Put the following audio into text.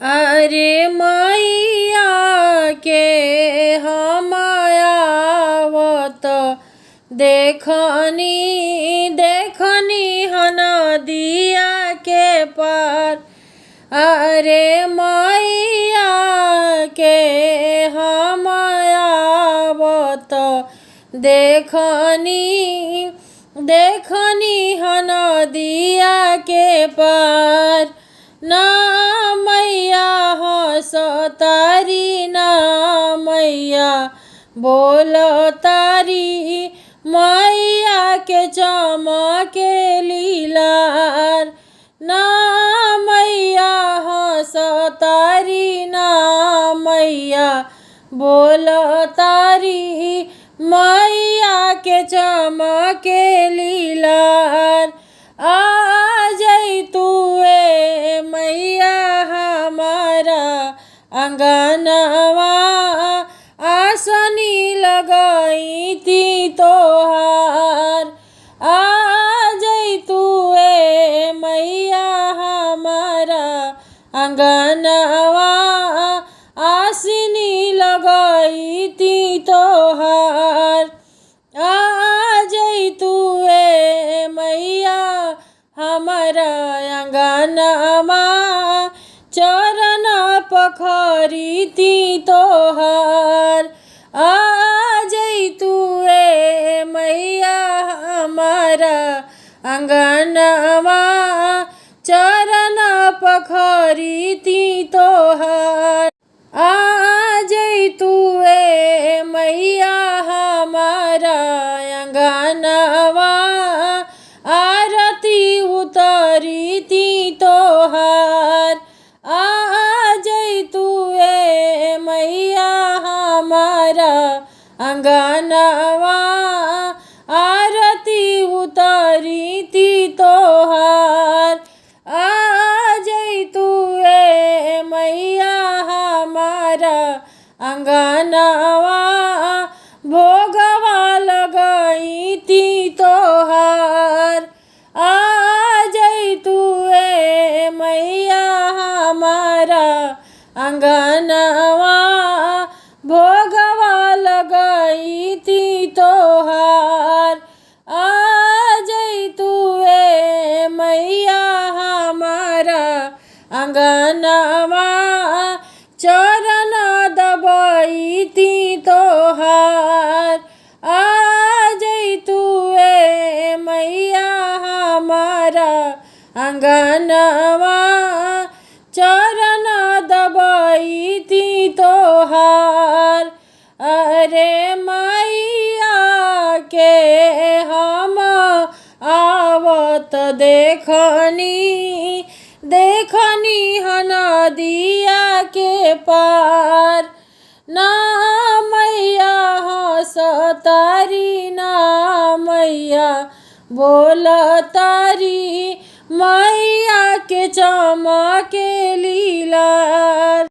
अरे मैया के हम आवत देखनी देखनी नदिया के पार। अरे मैया के हम आवत देखनी देखनी नदिया के पार। ना मैया हंसतारी ना मैया बोलतारी, मैया के चमके लीलार। ना मैया हंसतारी ना मैया बोलतारी, मैया के चमके लीलार। आ जई तू मैया हमारा अंगनवा, आसनी लगाई थी तोहार। आ जई तू मैया हमारा अंगनवा, आसनी लगाई थी तोहार। आ जई तू मैया हमारा अंगनवा, चरण पखरी थी तोहार। आ जई तू मैया हमारा अंगनवा, चरण पखरी थी तोहार। आ जई तू मैया हमारा अंगनवा, आरती उतरी थी तोहार। आ जई तू मैया हमारा अंगनवा, आरती उतरी थी तोहार। आ जई तू मैया हमारा अंगनवा, भोगवा लगाई थी तोहार। आ जई तू मैया हमारा अंगनवा, भोगवा लगाई थी तोहार। आ जई तू मैया हमारा अंगनवा, चरण दबाई थी तोहार। आ जई तू मैया हमारा अंगनवा, चरण दबाई थी तोहार। अरे मैया के हम आवत देखनी देखनी नदिया के पार। ना मैया हंसतारी ना मैया बोलतारी, मैया के चमके लीलार।